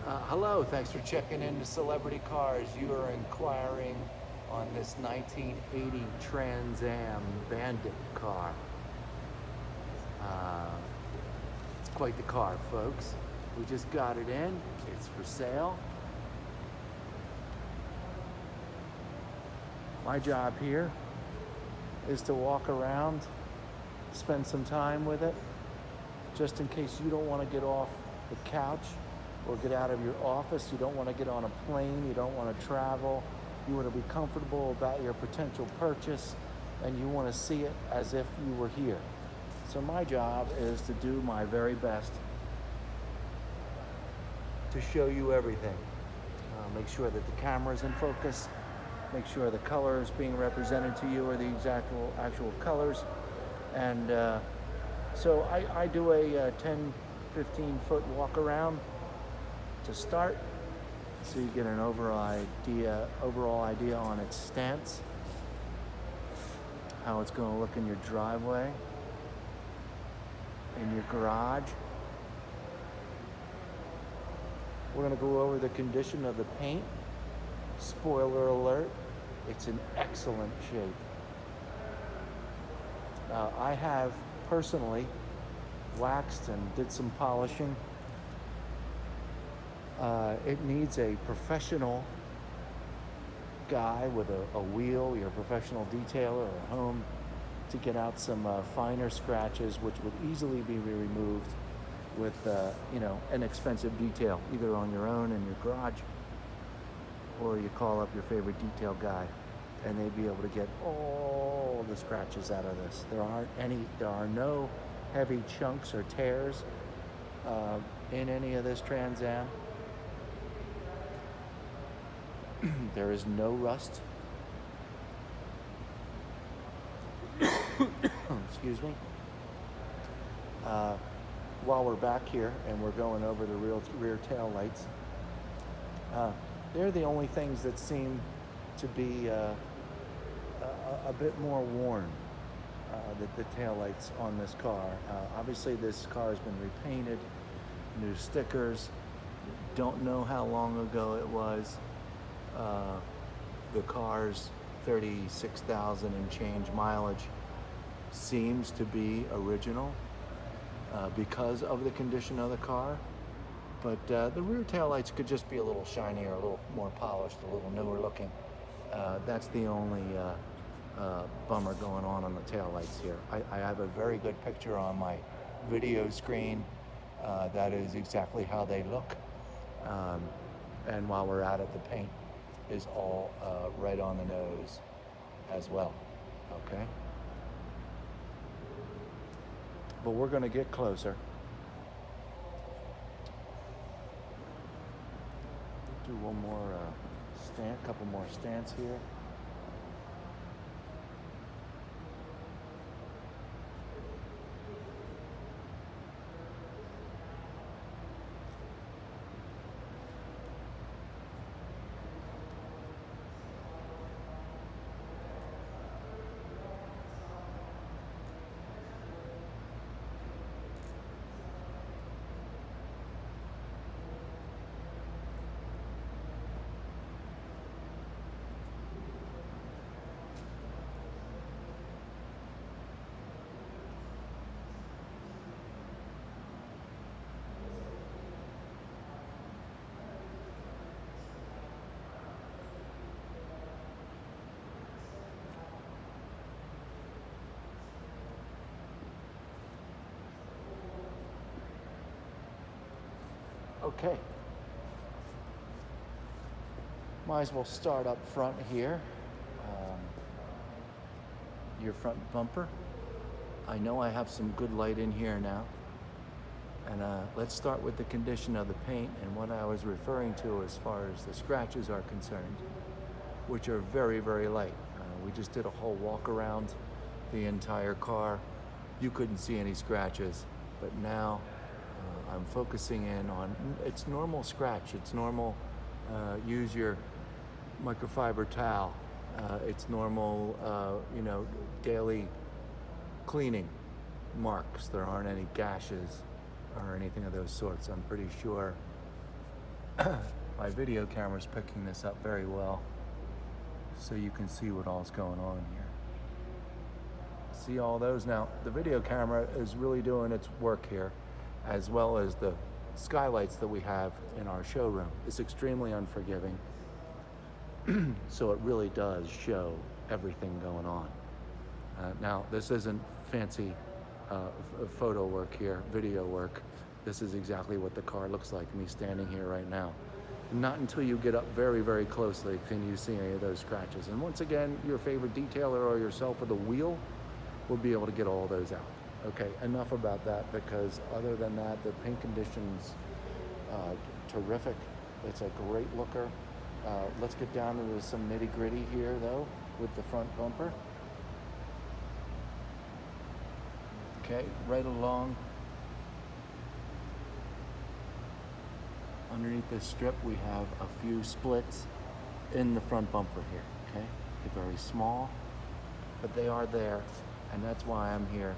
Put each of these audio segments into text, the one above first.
Hello, thanks for checking into Celebrity Cars. You are inquiring on this 1980 Trans Am Bandit car. It's quite the car, folks. We just got it in. It's for sale. My job here is to walk around, spend some time with it, just in case you don't want to get off the couch or get out of your office. You don't want to get on a plane. You don't want to travel. You want to be comfortable about your potential purchase, and you want to see it as if you were here. So my job is to do my very best to show you everything. Make sure that the camera's in focus. Make sure the colors being represented to you are the actual colors. And so I do a 10, 15 foot walk around to start, so you get an overall idea on its stance, how it's going to look in your driveway, in your garage. We're going to go over the condition of the paint. Spoiler alert, it's in excellent shape. I have personally waxed and did some polishing. It needs a professional guy with a wheel, your professional detailer or home, to get out some finer scratches, which would easily be removed with an expensive detail, either on your own in your garage, or you call up your favorite detail guy and they'd be able to get all the scratches out of this. There are no heavy chunks or tears in any of this Trans Am. There is no rust. Excuse me. While we're back here and we're going over the rear tail lights, they're the only things that seem to be a bit more worn. The tail lights on this car. Obviously, this car has been repainted, new stickers. Don't know how long ago it was. The car's 36,000 and change mileage seems to be original because of the condition of the car. But the rear tail lights could just be a little shinier, a little more polished, a little newer looking. That's the only bummer going on the tail lights here. I have a very good picture on my video screen. That is exactly how they look. And while we're at it, the paint is all right on the nose as well. Okay? But we're going to get closer. Do one more couple more stance here. Okay. Might as well start up front here. Your front bumper. I know I have some good light in here now. And let's start with the condition of the paint and what I was referring to as far as the scratches are concerned, which are very, very light. We just did a whole walk around the entire car. You couldn't see any scratches, but now I'm focusing in on its normal scratch. It's normal. Use your microfiber towel. It's normal, daily cleaning marks. There aren't any gashes or anything of those sorts. I'm pretty sure My video camera's picking this up very well, so you can see what all's going on here. See all those? Now, the video camera is really doing its work here, as well as the skylights that we have in our showroom. It's extremely unforgiving, so it really does show everything going on. Now, this isn't fancy photo work here, video work. This is exactly what the car looks like, me standing here right now. Not until you get up very, very closely can you see any of those scratches. And once again, your favorite detailer or yourself with a wheel will be able to get all those out. Okay, enough about that, because other than that, the paint condition's terrific. It's a great looker. Let's get down into some nitty gritty here though, with the front bumper. Okay, right along underneath this strip, we have a few splits in the front bumper here, okay? They're very small, but they are there, and that's why I'm here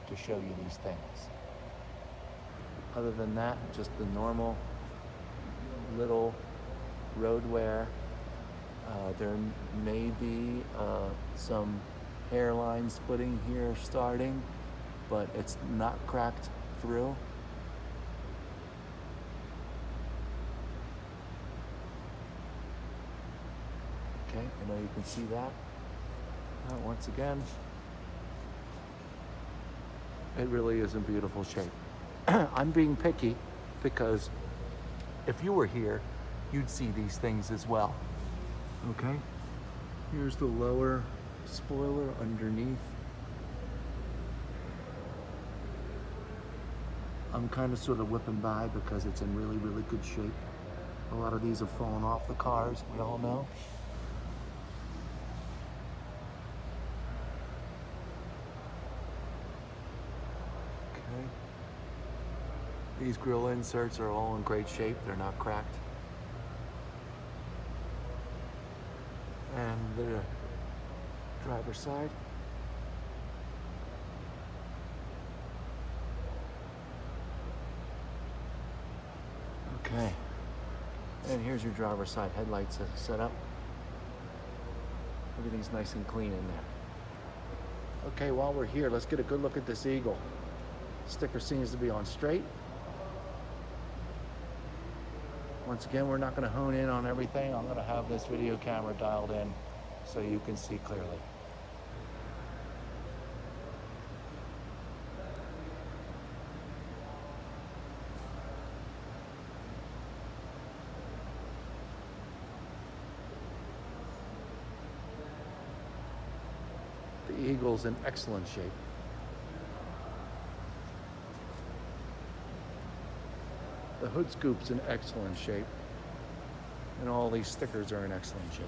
to show you these things. Other than that, just the normal little road wear. There may be some hairline splitting here starting, but it's not cracked through. Okay, I know you can see that. Once again, it really is in beautiful shape. I'm being picky because if you were here, you'd see these things as well. Okay, here's the lower spoiler underneath. I'm kind of sort of whipping by because it's in really, really good shape. A lot of these have fallen off the cars, we all know. Okay. These grill inserts are all in great shape. They're not cracked. And the driver's side. Okay, and here's your driver's side headlights set up. Everything's nice and clean in there. Okay, while we're here, let's get a good look at this Eagle. Sticker seems to be on straight. Once again, we're not going to hone in on everything. I'm going to have this video camera dialed in so you can see clearly. The Eagle's in excellent shape. The hood scoop's in excellent shape. And all these stickers are in excellent shape.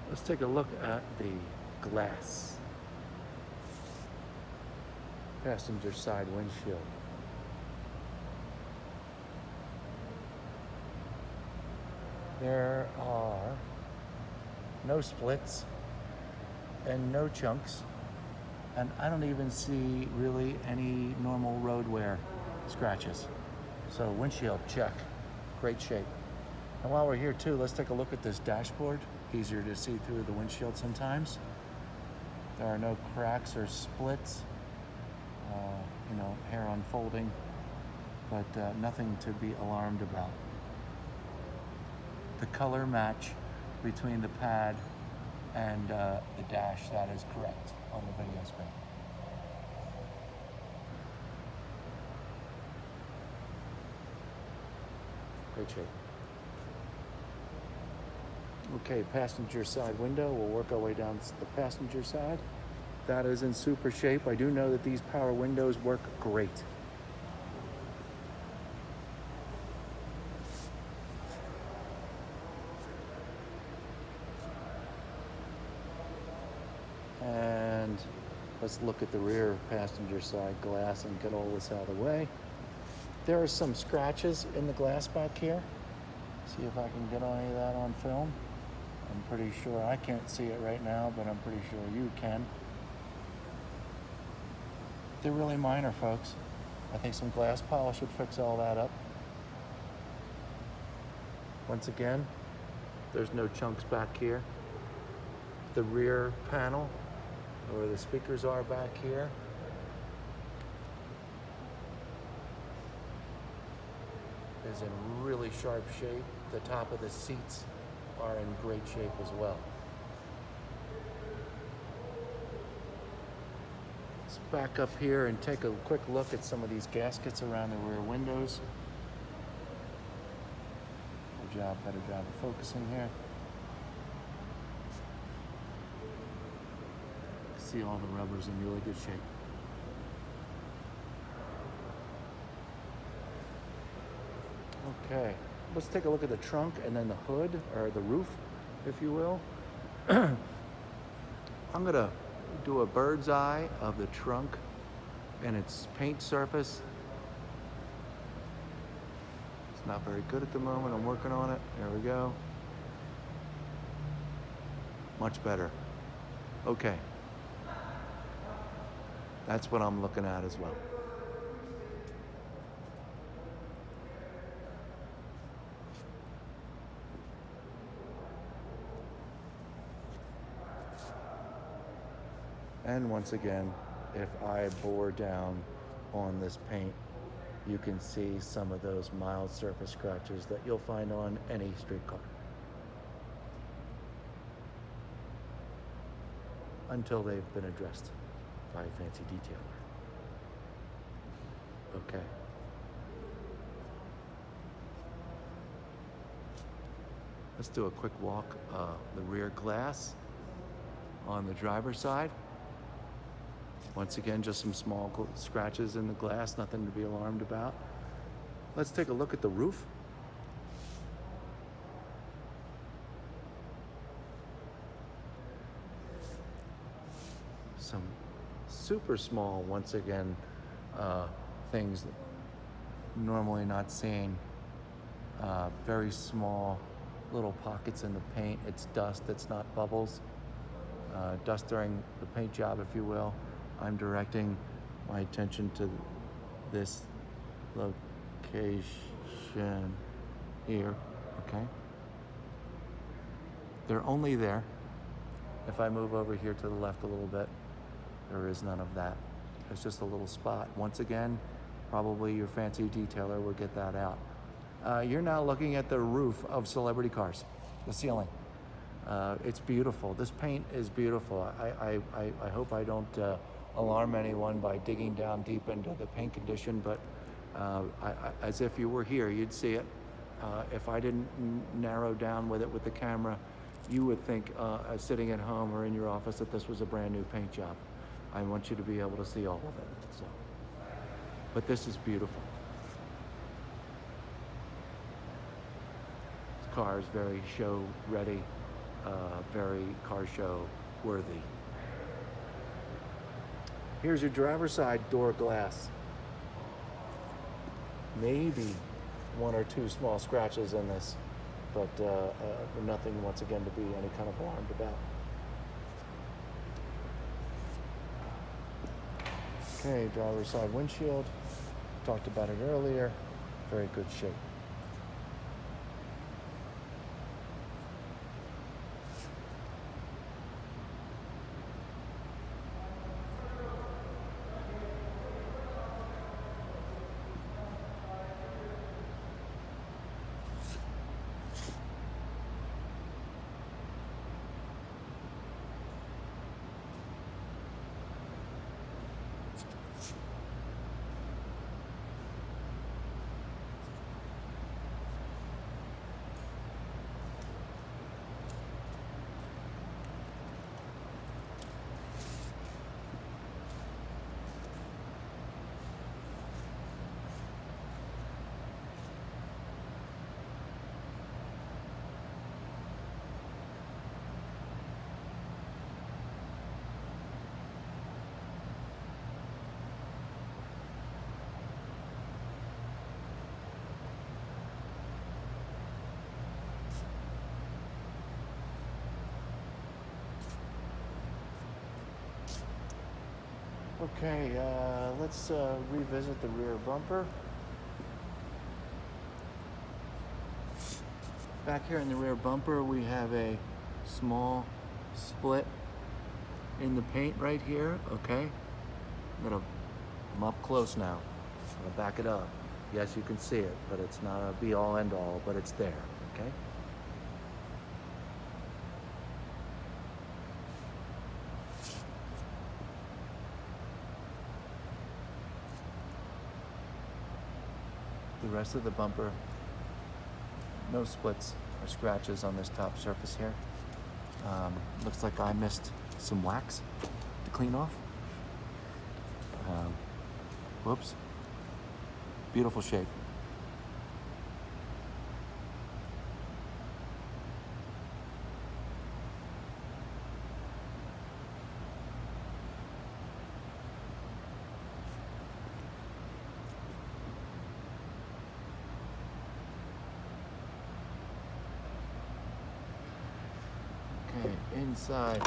Let's take a look at the glass. Passenger side windshield. There are no splits and no chunks, and I don't even see really any normal road wear scratches. So windshield, check, great shape. And while we're here too, let's take a look at this dashboard. Easier to see through the windshield sometimes. There are no cracks or splits, hair unfolding, but nothing to be alarmed about. The color match between the pad and the dash, that is correct on the video screen. Great shape. Okay, passenger side window. We'll work our way down the passenger side. That is in super shape. I do know that these power windows work great. And Let's look at the rear passenger side glass and get all this out of the way. There are some scratches in the glass back here. See if I can get any of that on film. I'm pretty sure I can't see it right now, but I'm pretty sure you can. They're really minor, folks. I think some glass polish would fix all that up. Once again, there's no chunks back here. The rear panel, where the speakers are back here, is in really sharp shape. The top of the seats are in great shape as well. Let's back up here and take a quick look at some of these gaskets around the rear windows. Good job, better job of focusing here. See all the rubber's in really good shape. Okay, let's take a look at the trunk and then the hood, or the roof, if you will. I'm gonna do a bird's eye of the trunk and its paint surface. It's not very good at the moment. I'm working on it. There we go. Much better. Okay. That's what I'm looking at as well. And once again, if I bore down on this paint, you can see some of those mild surface scratches that you'll find on any street car. Until they've been addressed by a fancy detailer. Okay. Let's do a quick walk the rear glass on the driver's side. Once again, just some small scratches in the glass, nothing to be alarmed about. Let's take a look at the roof. Some super small, once again, things normally not seen. Very small little pockets in the paint. It's dust, it's not bubbles. Dust during the paint job, if you will. I'm directing my attention to this location here, okay? They're only there. If I move over here to the left a little bit, there is none of that. It's just a little spot. Once again, probably your fancy detailer will get that out. You're now looking at the roof of celebrity cars, the ceiling. It's beautiful. This paint is beautiful. I hope I don't alarm anyone by digging down deep into the paint condition, but as if you were here, you'd see it. If I didn't narrow down with it with the camera, you would think sitting at home or in your office that this was a brand new paint job. I want you to be able to see all of it. So, but this is beautiful. This car is very show ready, very car show worthy. Here's your driver's side door glass. Maybe one or two small scratches in this, but nothing, once again, to be any kind of alarmed about. Okay, driver's side windshield. Talked about it earlier. Very good shape. Okay, let's revisit the rear bumper. Back here in the rear bumper, we have a small split in the paint right here, okay? I'm up close now. I'm gonna back it up. Yes, you can see it, but it's not a be-all, end-all, but it's there, okay? The rest of the bumper, no splits or scratches on this top surface here. Looks like I missed some wax to clean off. Whoops. Beautiful shape. Okay, inside.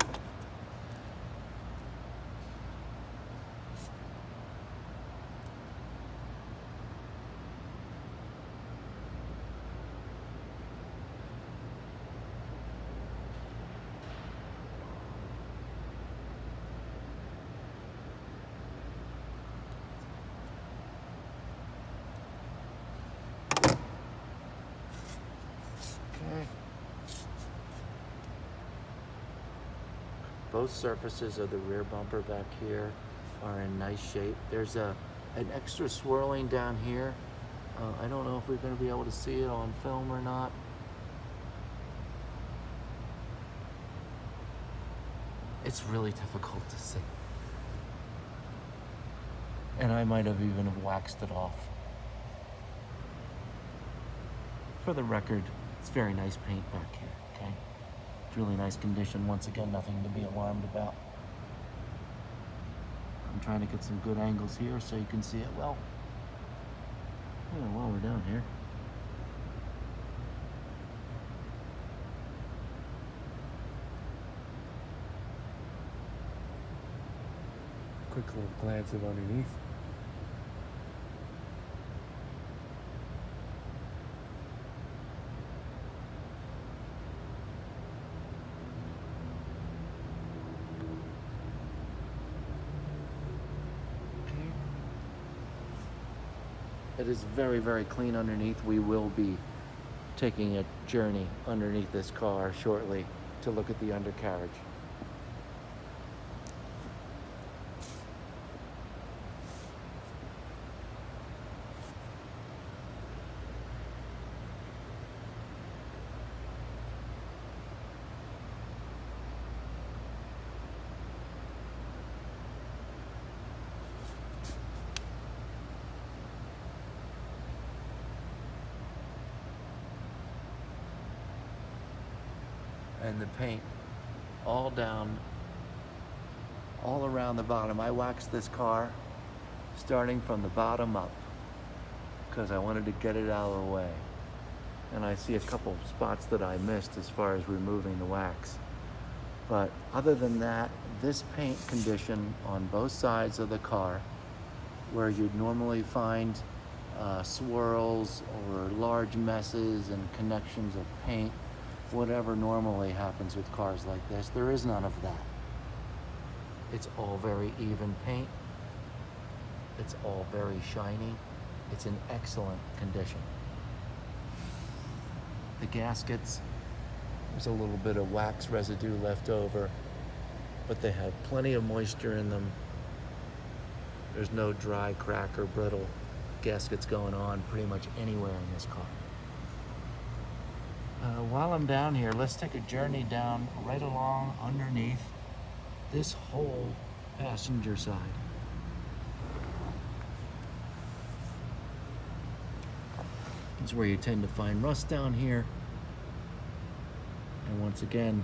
Okay. Both surfaces of the rear bumper back here are in nice shape. There's an extra swirling down here. I don't know if we're going to be able to see it on film or not. It's really difficult to see. And I might have even have waxed it off. For the record, it's very nice paint back here, okay? It's really nice condition. Once again, nothing to be alarmed about. I'm trying to get some good angles here so you can see it well. Yeah, while we're down here. Quick little glance of underneath. It is very, very clean underneath. We will be taking a journey underneath this car shortly to look at the undercarriage. And the paint all down, all around the bottom. I waxed this car starting from the bottom up because I wanted to get it out of the way. And I see a couple spots that I missed as far as removing the wax. But other than that, this paint condition on both sides of the car, where you'd normally find swirls or large messes and connections of paint, whatever normally happens with cars like this, there is none of that. It's all very even paint. It's all very shiny. It's in excellent condition. The gaskets, there's a little bit of wax residue left over, but they have plenty of moisture in them. There's no dry, crack, or brittle gaskets going on pretty much anywhere in this car. While I'm down here, let's take a journey down right along underneath this whole passenger side. This is where you tend to find rust down here. And once again,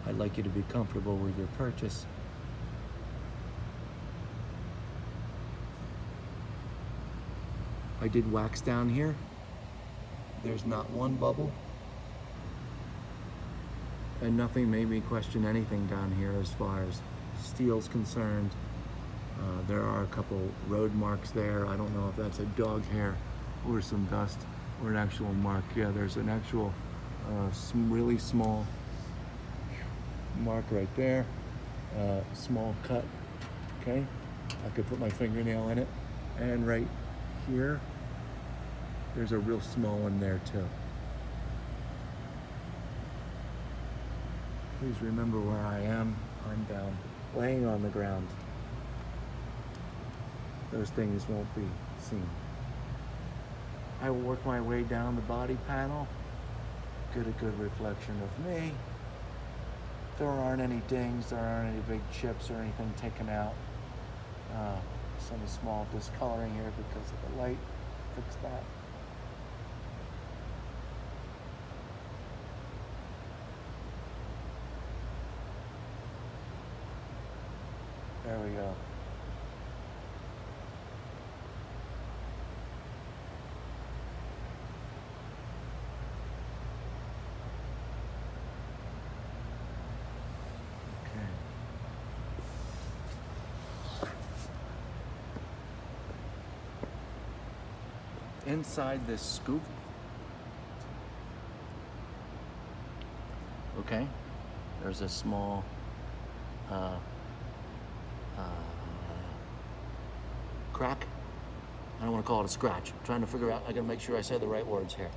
I'd like you to be comfortable with your purchase. I did wax down here. There's not one bubble. And nothing made me question anything down here as far as steel's concerned. There are a couple road marks there. I don't know if that's a dog hair or some dust or an actual mark. Yeah, there's an actual really small mark right there. Small cut. Okay, I could put my fingernail in it. And right here, there's a real small one there too. Please remember where I am. I'm down, laying on the ground. Those things won't be seen. I will work my way down the body panel, get a good reflection of me. There aren't any dings, there aren't any big chips or anything taken out. Some small discoloring here because of the light. Fix that. There we go. Inside this scoop, okay, there's a small crack. I don't want to call it a scratch. I'm trying to figure out, I gotta make sure I say the right words here.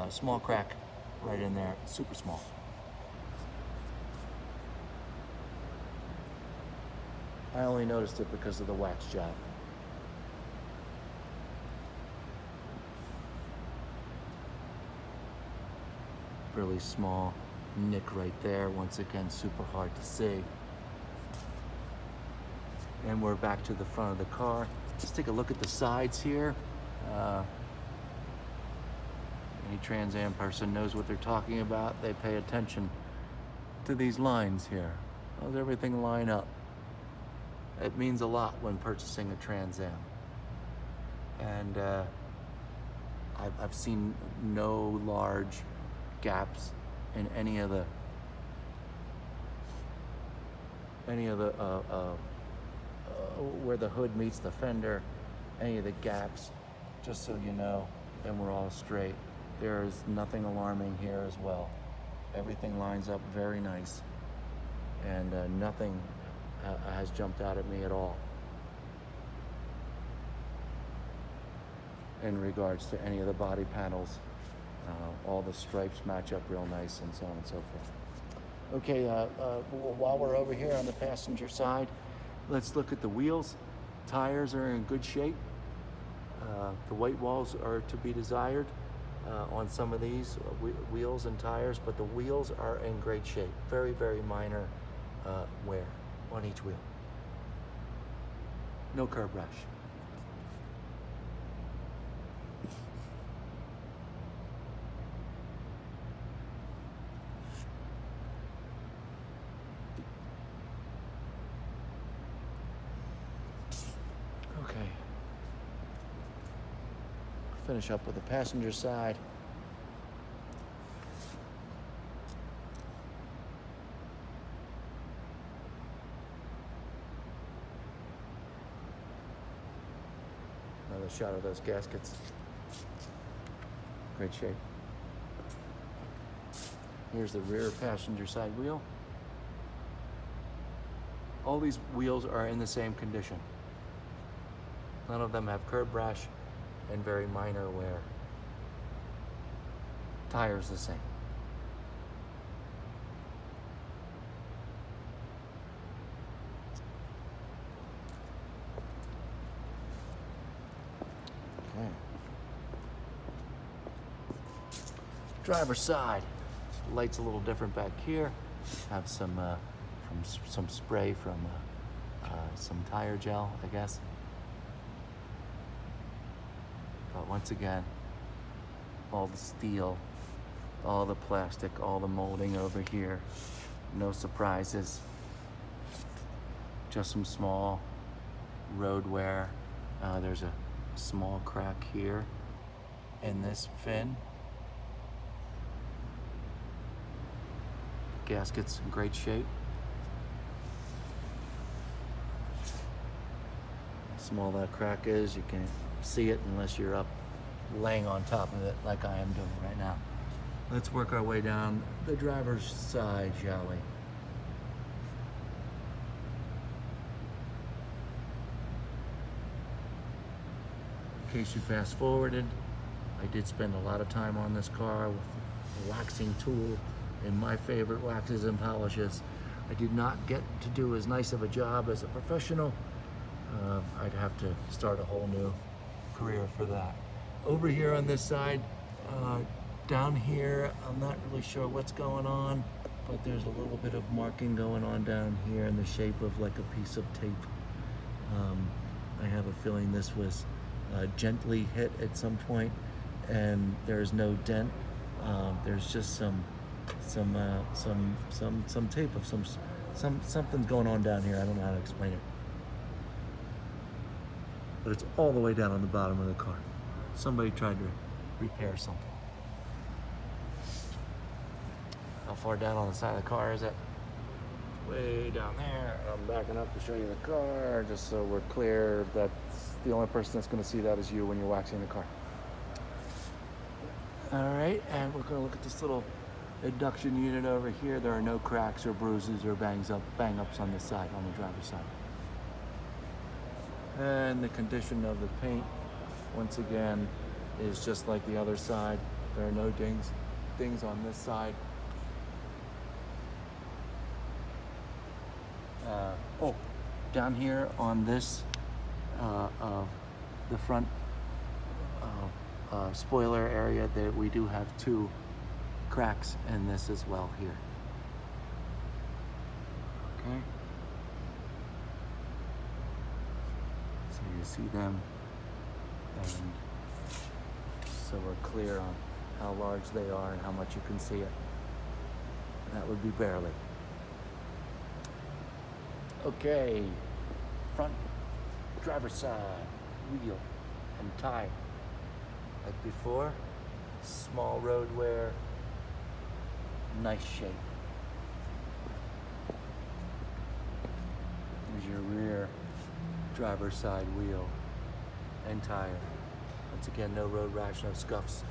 Small crack right in there, super small. I only noticed it because of the wax job. Really small nick right there. Once again, super hard to see. And we're back to the front of the car. Let's take a look at the sides here. Any Trans Am person knows what they're talking about. They pay attention to these lines here. How does everything line up? It means a lot when purchasing a Trans Am. And I've seen no large gaps in any of the where the hood meets the fender, any of the gaps, just so you know, and we're all straight. There is nothing alarming here as well. Everything lines up very nice, and nothing has jumped out at me at all in regards to any of the body panels. All the stripes match up real nice, and so on and so forth. Okay, while we're over here on the passenger side, let's look at the wheels. Tires are in good shape. The white walls are to be desired on some of these wheels and tires, but the wheels are in great shape. Very, very minor wear on each wheel. No curb rash. Okay. Finish up with the passenger side. Another shot of those gaskets. Great shape. Here's the rear passenger side wheel. All these wheels are in the same condition. None of them have curb rash and very minor wear. Tires the same. Okay. Driver's side. Light's a little different back here. Have some spray from some tire gel, I guess. But once again, all the steel, all the plastic, all the molding over here. No surprises. Just some small road wear. There's a small crack here in this fin. Gasket's in great shape. small that crack is. You can't see it unless you're up laying on top of it like I am doing right now. Let's work our way down the driver's side, shall we? In case you fast forwarded, I did spend a lot of time on this car with a waxing tool and my favorite waxes and polishes. I did not get to do as nice of a job as a professional. I'd have to start a whole new career for that. Over here on this side, down here, I'm not really sure what's going on, but there's a little bit of marking going on down here in the shape of like a piece of tape. I have a feeling this was gently hit at some point, and there's no dent. There's just some tape of something's going on down here. I don't know how to explain it, but it's all the way down on the bottom of the car. Somebody tried to repair something. How far down on the side of the car is it? Way down there. I'm backing up to show you the car, just so we're clear that the only person that's going to see that is you when you're waxing the car. All right, and we're going to look at this little induction unit over here. There are no cracks or bruises or bang-ups on this side, on the driver's side. And the condition of the paint, once again, is just like the other side. There are no dings on this side. Down here on this, the front spoiler area, that we do have 2 cracks in this as well here. Okay. So you see them, and so we're clear on how large they are and how much you can see it. That would be barely. Okay, front driver's side, wheel and tire. Like before, small road wear, nice shape. Here's your rear driver's side wheel and tire. Once again, no road rash, no scuffs.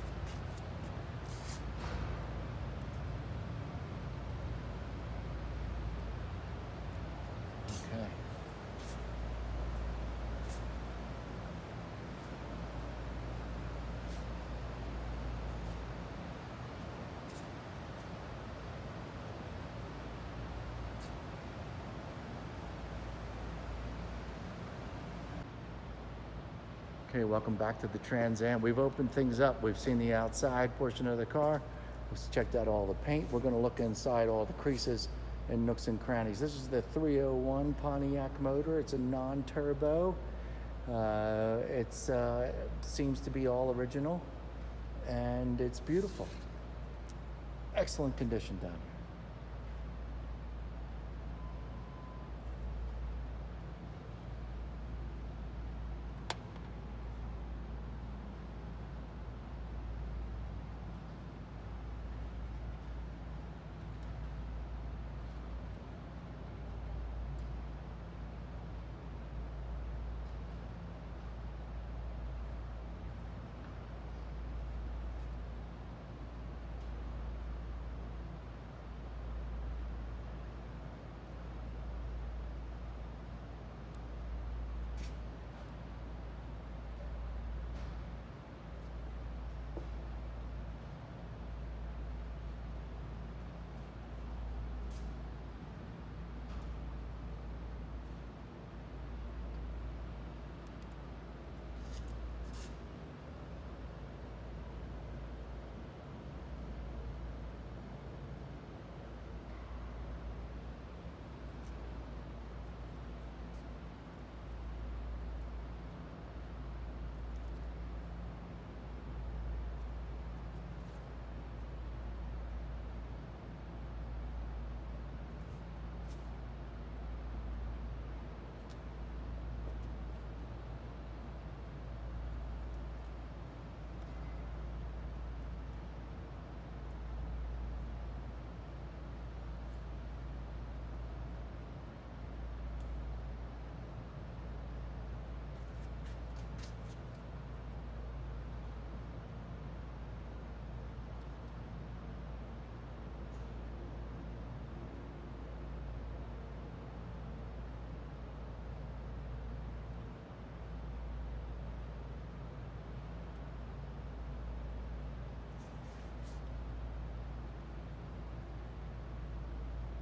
Okay. Okay, welcome back to the Trans Am. We've opened things up. We've seen the outside portion of the car. We've checked out all the paint. We're going to look inside all the creases and nooks and crannies. This is the 301 Pontiac motor. It's a non-turbo. It seems to be all original, and it's beautiful. Excellent condition down here.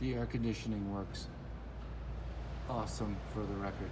The air conditioning works awesome, for the record.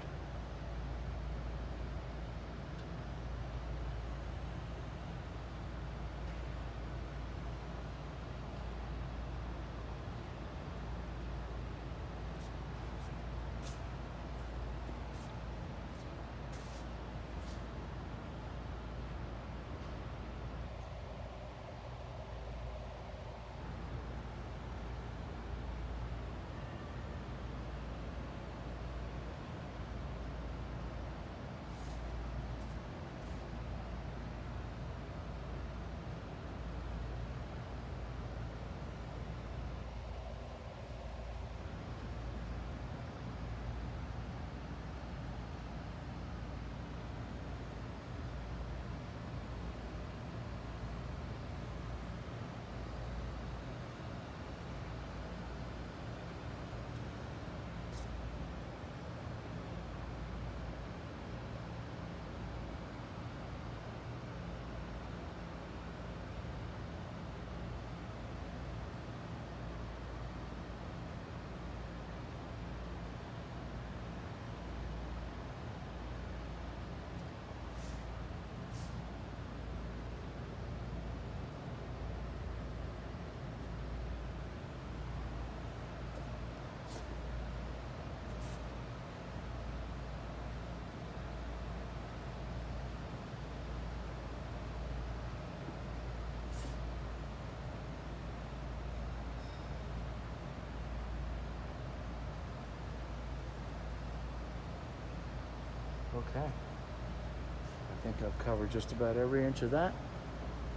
Okay. I think I've covered just about every inch of that.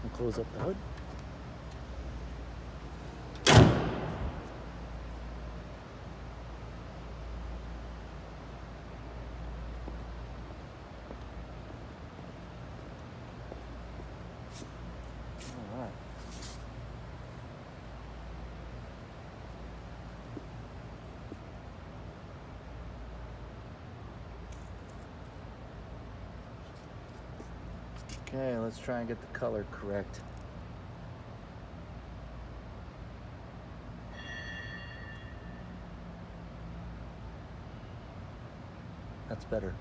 And close up the hood. All right. Okay, let's try and get the color correct. That's better.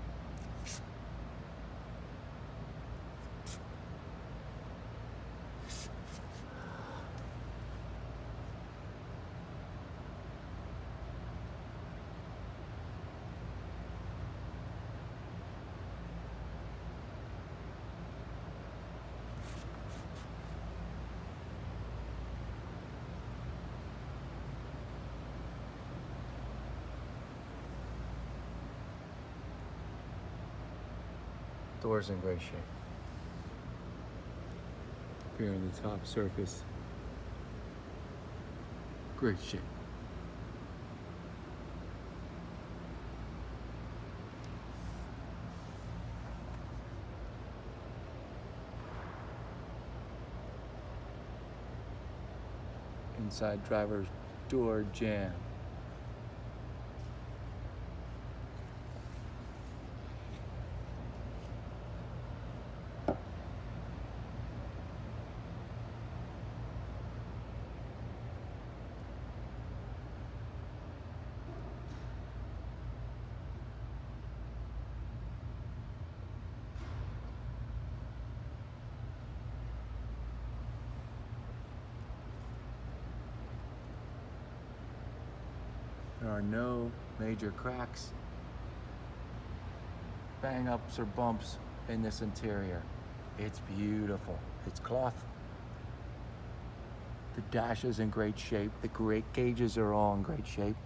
Doors in great shape. Here on the top surface, great shape. Inside driver's door jamb. There are no major cracks, bang-ups, or bumps in this interior. It's beautiful. It's cloth. The dash is in great shape. The great gauges are all in great shape.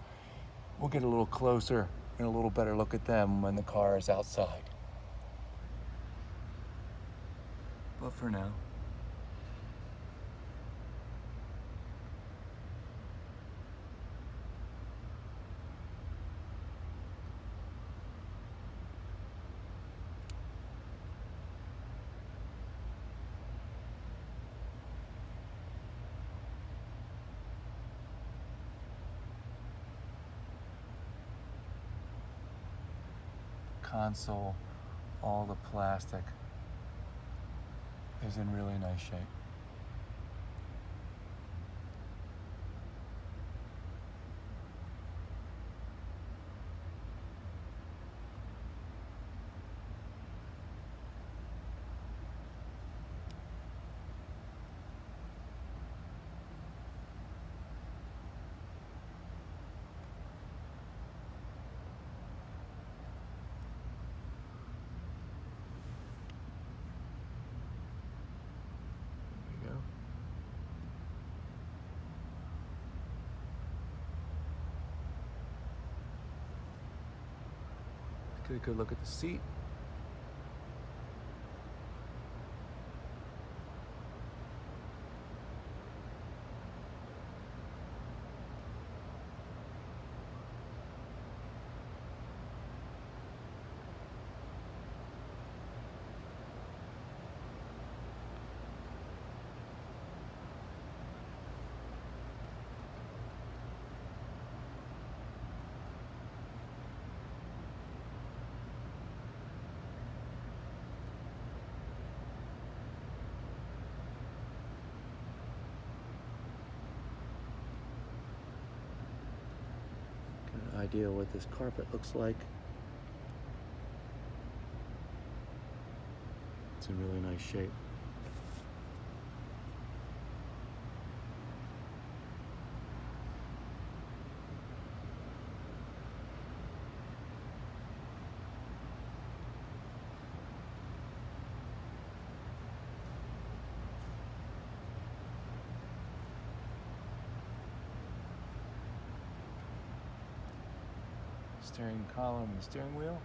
We'll get a little closer and a little better look at them when the car is outside. But for now, console, all the plastic is in really nice shape. Take a good look at the seat. Idea what this carpet looks like. It's in really nice shape. Steering column and steering wheel.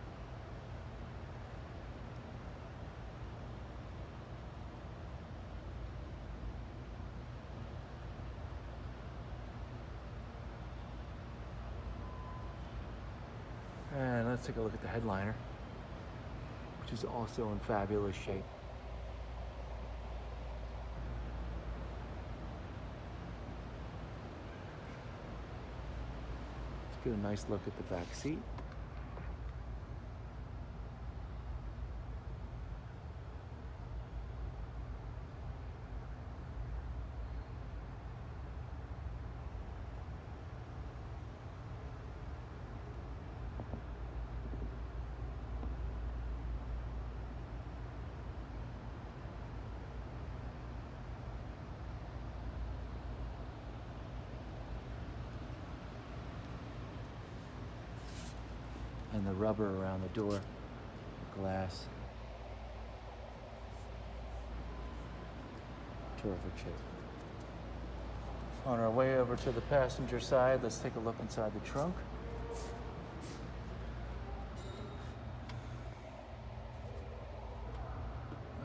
And let's take a look at the headliner, which is also in fabulous shape. Get a nice look at the back seat. And the rubber around the door, the glass. Terrific shape. On our way over to the passenger side, let's take a look inside the trunk.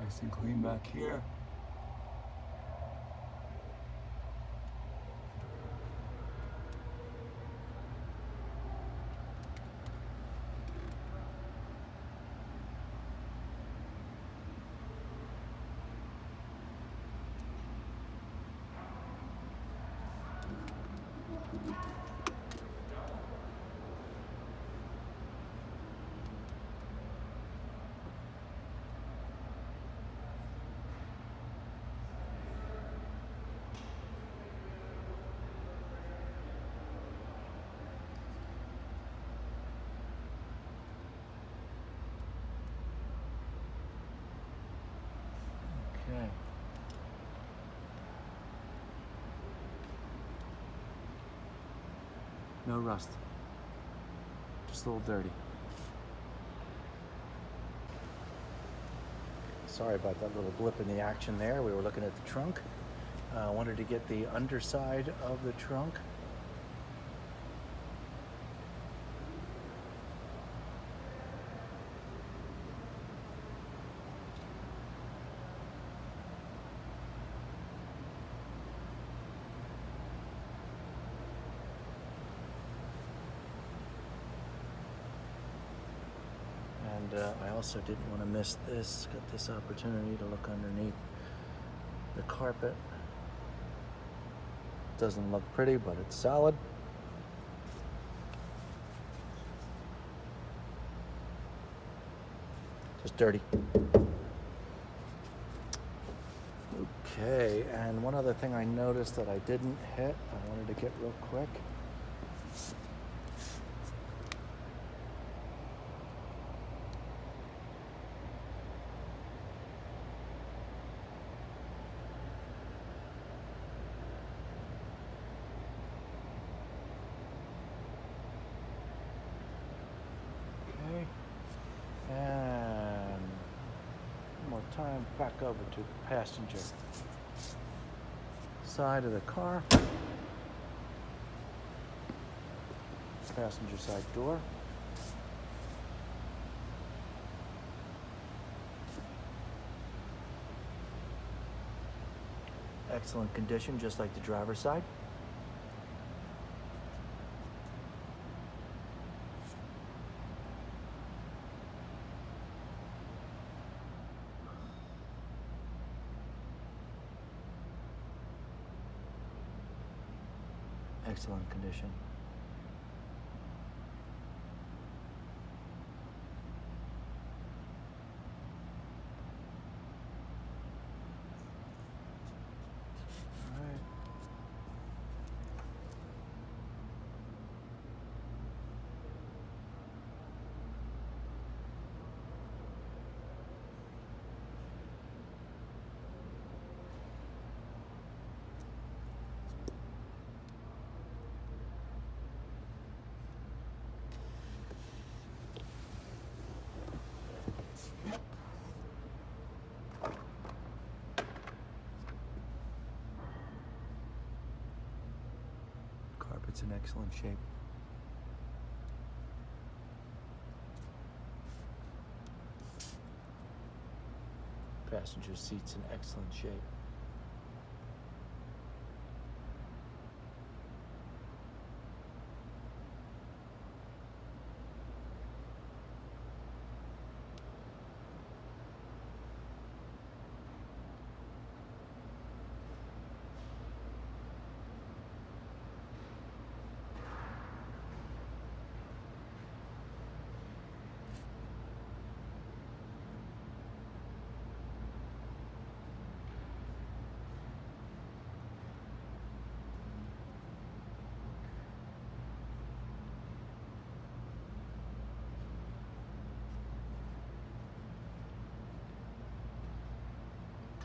Nice and clean back here. Okay. No rust. Just a little dirty. Sorry about that little blip in the action there. We were looking at the trunk. Wanted to get the underside of the trunk. And I also didn't want to miss this. Got this opportunity to look underneath the carpet. Doesn't look pretty, but it's solid. Just dirty. Okay, and one other thing I noticed that I didn't hit, I wanted to get real quick. Okay, and one more time, back over to the passenger side of the car. Passenger side door. excellent condition, just like the driver's side. Excellent condition. All right. Carpet's in excellent shape. Passenger seat's in excellent shape.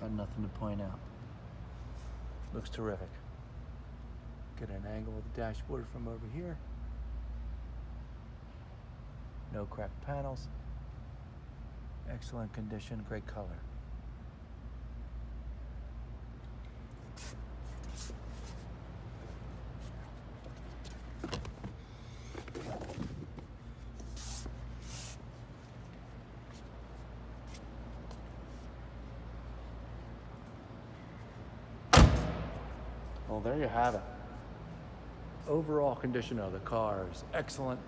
Got nothing to point out. Looks terrific. Get an angle of the dashboard from over here. No cracked panels. Excellent condition, great color. Well, there you have it. Overall condition of the car is excellent.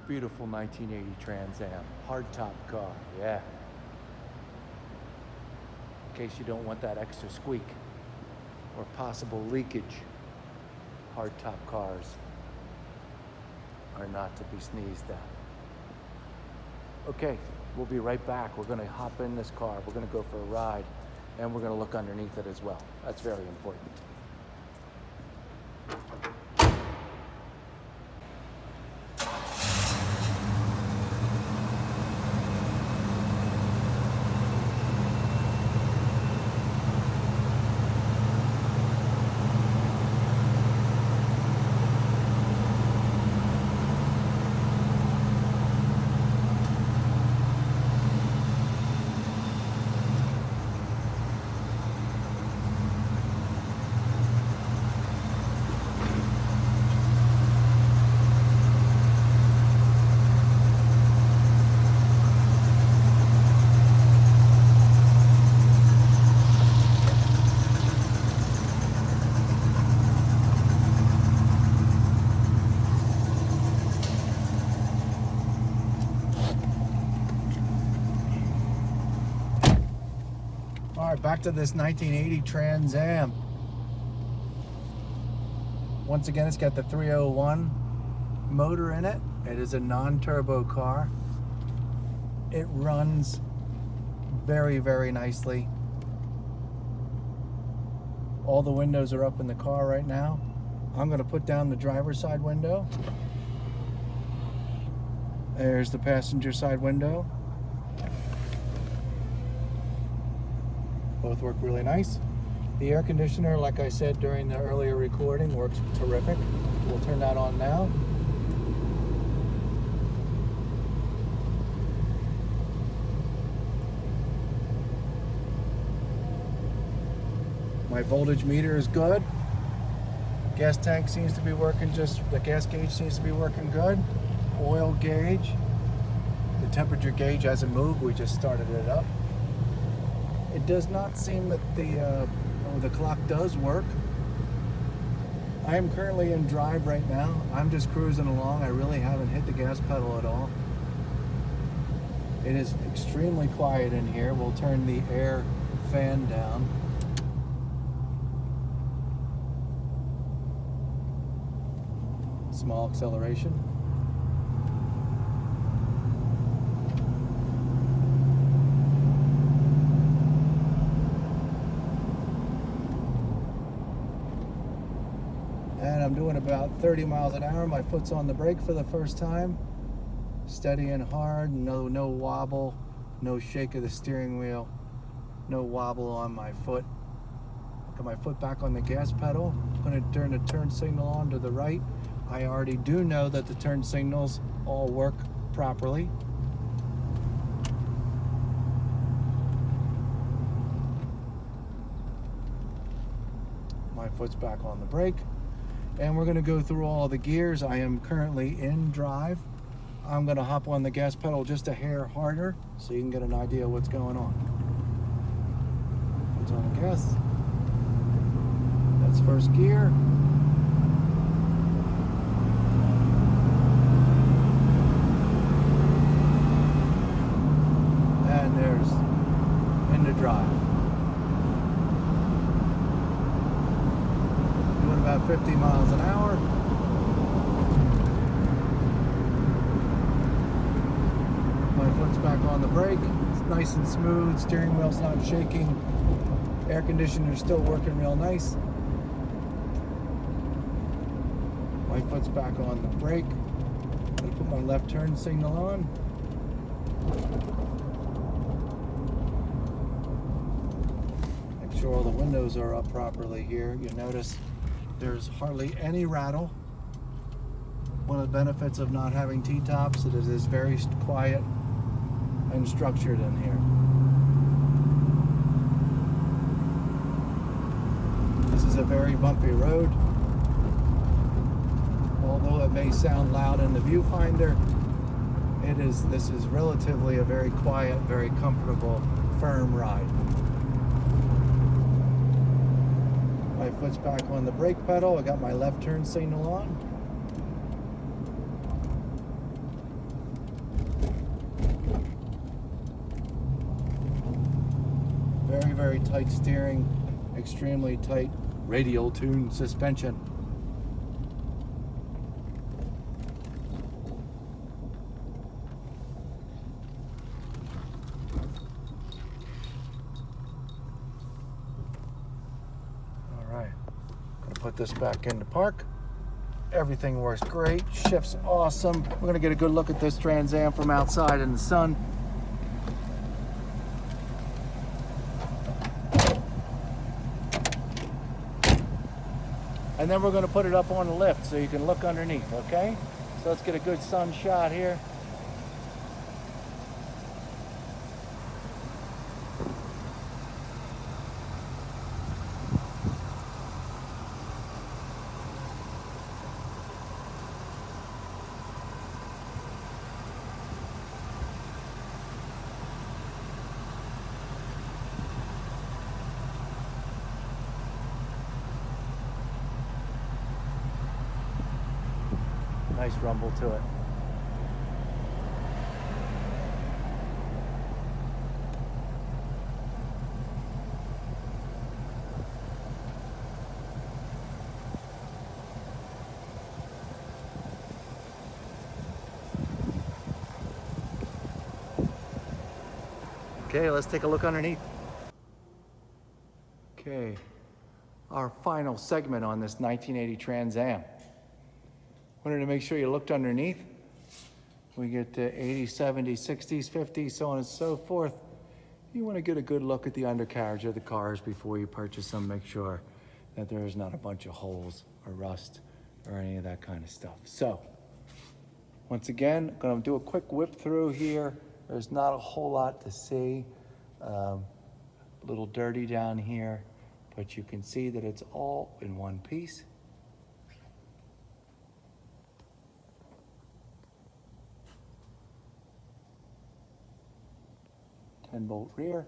Beautiful 1980 Trans Am, hardtop car, yeah. In case you don't want that extra squeak or possible leakage, hardtop cars are not to be sneezed at. Okay, we'll be right back. We're gonna hop in this car, we're gonna go for a ride, and we're gonna look underneath it as well. That's very important. All right, back to this 1980 Trans Am. Once again, it's got the 301 motor in it. It is a non-turbo car. It runs very, very nicely. All the windows are up in the car right now. I'm gonna put down the driver's side window. There's the passenger side window. Both work really nice. The air conditioner, like I said during the earlier recording, works terrific. We'll turn that on now. My voltage meter is good. Gas tank seems to be working the gas gauge seems to be working good. Oil gauge. The temperature gauge hasn't moved, we just started it up. It does not seem that the clock does work. I am currently in drive right now. I'm just cruising along. I really haven't hit the gas pedal at all. It is extremely quiet in here. We'll turn the air fan down. Small acceleration. And I'm doing about 30 miles an hour. My foot's on the brake for the first time. Steady and hard, no wobble, no shake of the steering wheel, no wobble on my foot. Got my foot back on the gas pedal. I'm going to turn the turn signal on to the right. I already do know that the turn signals all work properly. My foot's back on the brake. And we're going to go through all the gears. I am currently in drive. I'm going to hop on the gas pedal just a hair harder so you can get an idea of what's going on. Foot's on the gas. That's first gear. And there's into drive. Doing about 50 miles an hour. My foot's back on the brake. It's nice and smooth. Steering wheel's not shaking. Air conditioner's still working real nice. My foot's back on the brake. I'm gonna put my left turn signal on. Make sure all the windows are up properly here. You notice there's hardly any rattle. One of the benefits of not having T-tops is it is very quiet and structured in here. This is a very bumpy road. Although it may sound loud in the viewfinder, this is relatively a very quiet, very comfortable, firm ride. My foot's back on the brake pedal. I got my left turn signal on. Very, very tight steering, extremely tight radial tune suspension. All right, gonna put this back into park. Everything works great, shift's awesome. We're gonna get a good look at this Trans Am from outside in the sun. And then we're going to put it up on the lift so you can look underneath, okay? So let's get a good sun shot here. Nice rumble to it. Okay, let's take a look underneath. Okay, our final segment on this 1980 Trans Am. Wanted to make sure you looked underneath. We get to 80s, 70s, 60s, 50s, so on and so forth. You want to get a good look at the undercarriage of the cars before you purchase them. Make sure that there is not a bunch of holes or rust or any of that kind of stuff. So, once again, I'm going to do a quick whip through here. There's not a whole lot to see. A little dirty down here, but you can see that it's all in one piece. 10-bolt rear.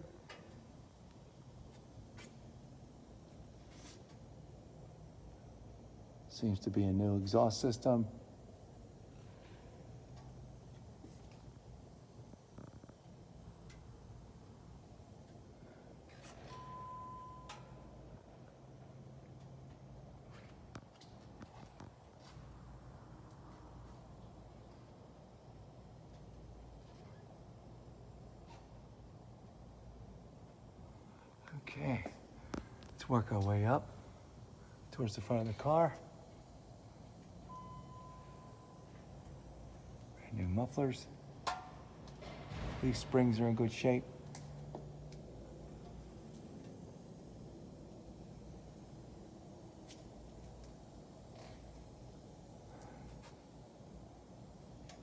Seems to be a new exhaust system. Okay, let's work our way up towards the front of the car. Brand new mufflers. These springs are in good shape.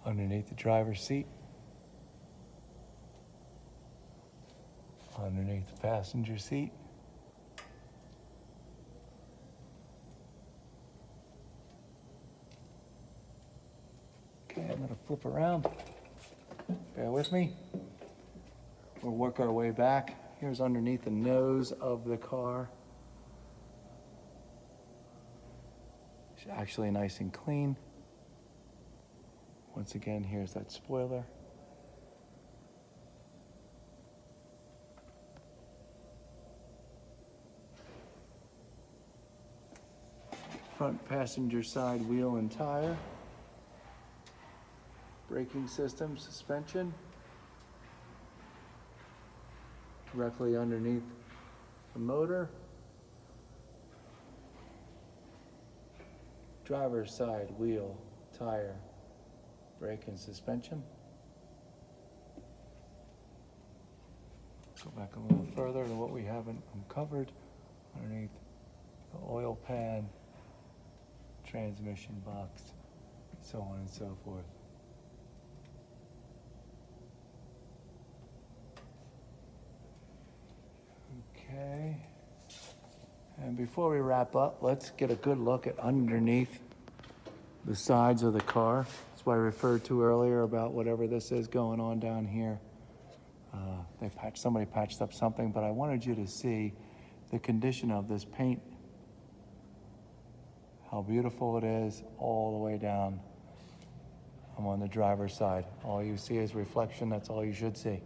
Underneath the driver's seat. Underneath the passenger seat. Okay, I'm gonna flip around. Bear with me. We'll work our way back. Here's underneath the nose of the car. It's actually nice and clean. Once again, here's that spoiler. Front passenger side wheel and tire. Braking system, suspension. Directly underneath the motor. Driver's side wheel, tire, brake and suspension. Go back a little further to what we haven't uncovered. Underneath the oil pan, transmission box, so on and so forth. Okay, and before we wrap up, let's get a good look at underneath the sides of the car. That's what I referred to earlier about whatever this is going on down here. Somebody patched up something, but I wanted you to see the condition of this paint. How beautiful it is all the way down. I'm on the driver's side. All you see is reflection. That's all you should see.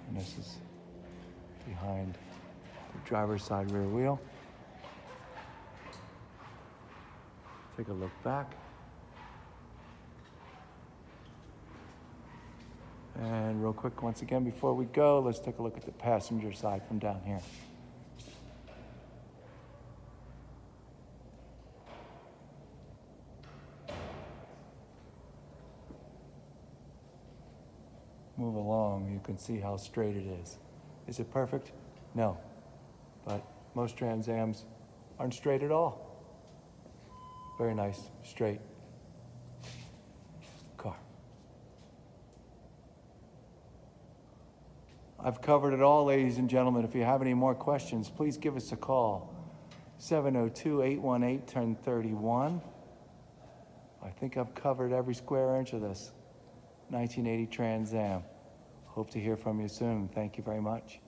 And this is behind the driver's side rear wheel. Take a look back. And real quick, once again, before we go, let's take a look at the passenger side from down here. Move along, you can see how straight it is. Is it perfect? No. But most Trans Ams aren't straight at all. Very nice, straight car. I've covered it all, ladies and gentlemen. If you have any more questions, please give us a call. 702-818-1031. I think I've covered every square inch of this 1980 Trans Am. Hope to hear from you soon. Thank you very much.